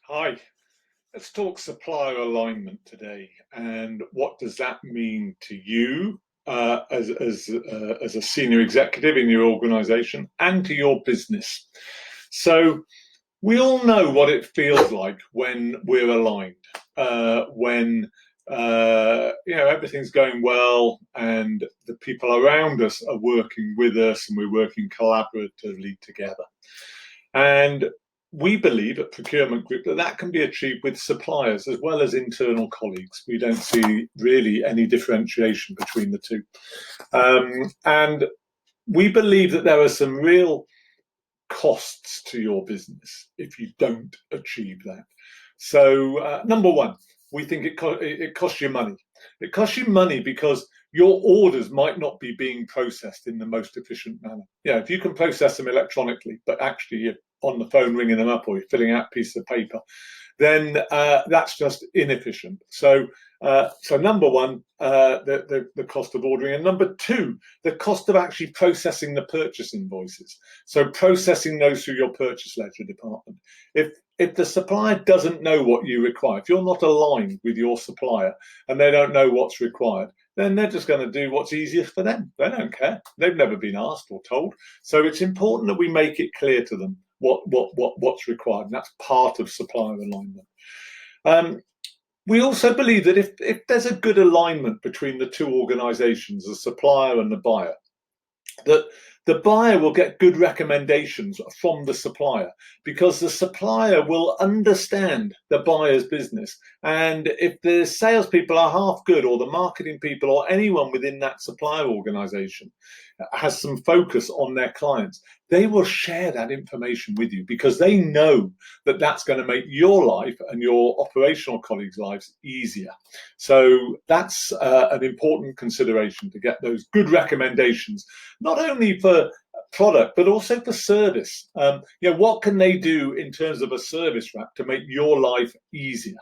Hi, let's talk supplier alignment today. And what does that mean to you as a senior executive in your organization and to your business? So, we all know what it feels like when we're aligned, when everything's going well and the people around us are working with us and we're working collaboratively together. And we believe at Procurement Group that that can be achieved with suppliers as well as internal colleagues. We don't see really any differentiation between the two. And we believe that there are some real costs to your business if you don't achieve that. So, number one, we think it costs you money. It costs you money because your orders might not be being processed in the most efficient manner. Yeah, if you can process them electronically, but actually you're on the phone ringing them up or you're filling out a piece of paper, then that's just inefficient. So number one, the cost of ordering, and number two, the cost of actually processing the purchase invoices. So processing those through your purchase ledger department. If the supplier doesn't know what you require, if you're not aligned with your supplier and they don't know what's required, then they're just going to do what's easiest for them. They don't care. They've never been asked or told. So it's important that we make it clear to them what's required, and that's part of supplier alignment. We also believe that if there's a good alignment between the two organizations, the supplier and the buyer, that the buyer will get good recommendations from the supplier because the supplier will understand the buyer's business. And if the salespeople are half good, or the marketing people, or anyone within that supplier organization has some focus on their clients, they will share that information with you because they know that that's going to make your life and your operational colleagues' lives easier. So that's an important consideration, to get those good recommendations, not only for product but also for service. What can they do in terms of a service wrap to make your life easier?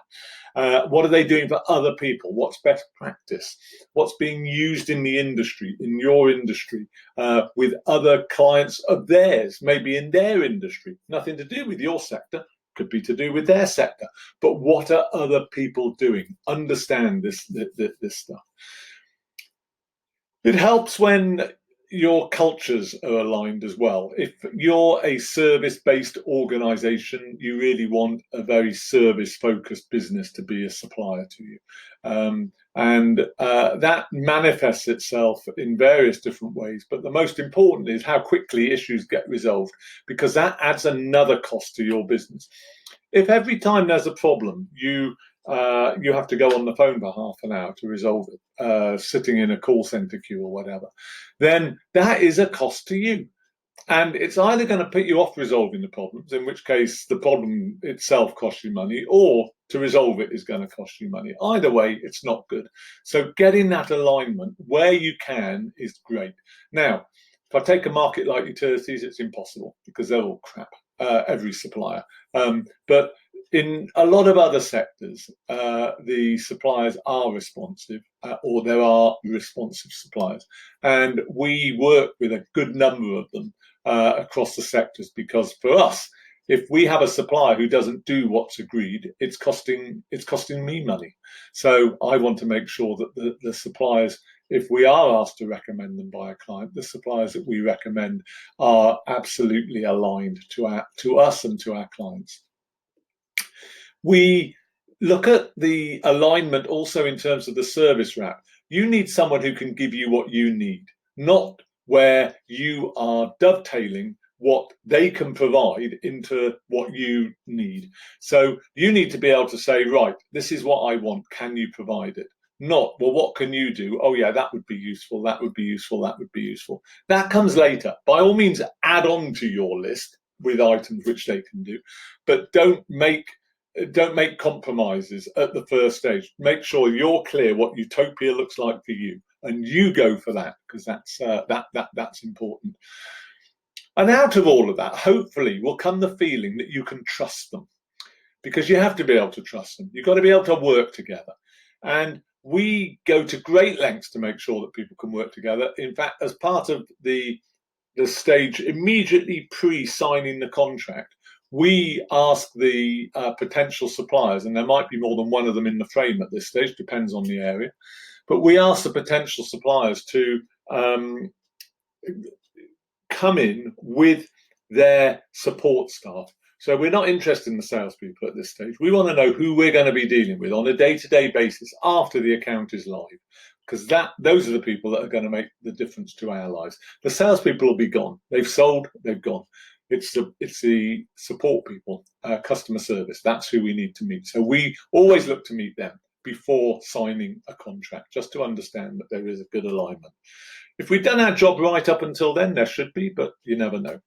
What are they doing for other people? What's best practice? What's being used in the industry, in your industry, with other clients of theirs, maybe in their industry? Nothing to do with your sector, could be to do with their sector. But what are other people doing? Understand this stuff. It helps when your cultures are aligned as well. If you're a service-based organization, you really want a very service-focused business to be a supplier to you. And that manifests itself in various different ways. But the most important is how quickly issues get resolved, because that adds another cost to your business. If every time there's a problem, you have to go on the phone for half an hour to resolve it, sitting in a call center queue or whatever, then that is a cost to you. And it's either going to put you off resolving the problems, in which case the problem itself costs you money, or to resolve it is going to cost you money. Either way, it's not good. So getting that alignment where you can is great. Now, if I take a market like utilities, it's impossible because they're all crap, every supplier. But in a lot of other sectors, the suppliers are responsive, or there are responsive suppliers. And we work with a good number of them across the sectors, because for us, if we have a supplier who doesn't do what's agreed, it's costing me money. So I want to make sure that the suppliers, if we are asked to recommend them by a client, the suppliers that we recommend are absolutely aligned to us and to our clients. We look at the alignment also in terms of the service wrap. You need someone who can give you what you need, not where you are dovetailing what they can provide into what you need. So you need to be able to say, right, this is what I want. Can you provide it? Not, well, what can you do? Oh, yeah, that would be useful. That would be useful. That would be useful. That comes later. By all means, add on to your list with items which they can do, but don't make compromises at the first stage. Make sure you're clear what utopia looks like for you, and you go for that, because that's important. And out of all of that, hopefully, will come the feeling that you can trust them, because you have to be able to trust them. You've got to be able to work together. And we go to great lengths to make sure that people can work together. In fact, as part of the stage immediately pre-signing the contract, we ask the potential suppliers, and there might be more than one of them in the frame at this stage, depends on the area, but we ask the potential suppliers to come in with their support staff. So we're not interested in the salespeople at this stage. We want to know who we're going to be dealing with on a day-to-day basis after the account is live, because those are the people that are going to make the difference to our lives. The salespeople will be gone. They've sold, they've gone. It's the support people, customer service. That's who we need to meet. So we always look to meet them before signing a contract, just to understand that there is a good alignment. If we've done our job right up until then, there should be, but you never know.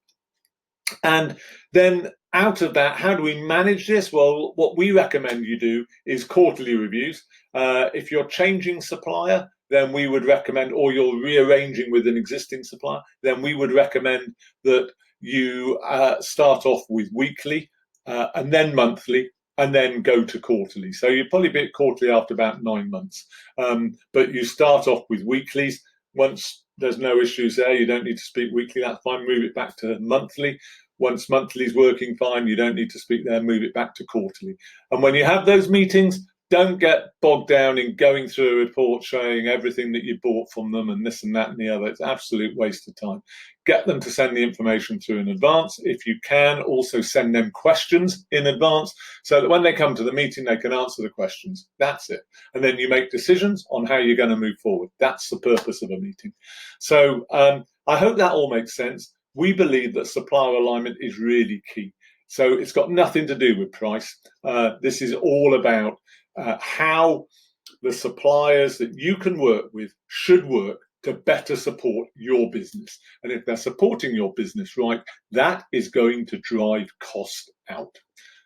And then out of that, how do we manage this? Well, what we recommend you do is quarterly reviews. If you're changing supplier, then we would recommend, or you're rearranging with an existing supplier, then we would recommend that you start off with weekly and then monthly, and then go to quarterly. So you'd probably be at quarterly after about 9 months. But you start off with weeklies. Once there's no issues there, you don't need to speak weekly, that's fine, move it back to monthly. Once monthly is working fine, you don't need to speak there, move it back to quarterly. And when you have those meetings, don't get bogged down in going through a report showing everything that you bought from them and this and that and the other. It's an absolute waste of time. Get them to send the information through in advance. If you can, also send them questions in advance so that when they come to the meeting, they can answer the questions. That's it. And then you make decisions on how you're going to move forward. That's the purpose of a meeting. So I hope that all makes sense. We believe that supplier alignment is really key. So it's got nothing to do with price. This is all about how the suppliers that you can work with should work to better support your business. And if they're supporting your business right, that is going to drive cost out.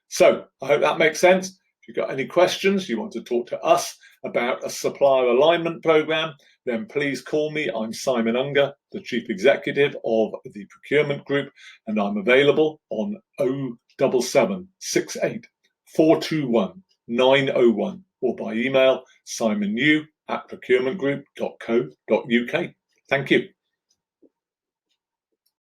So I hope that makes sense. If you've got any questions, you want to talk to us about a supplier alignment program, then please call me. I'm Simon Unger, the Chief Executive of the Procurement Group, and I'm available on 07768 421 901 or by email simonnew@procurementgroup.co.uk. Thank you.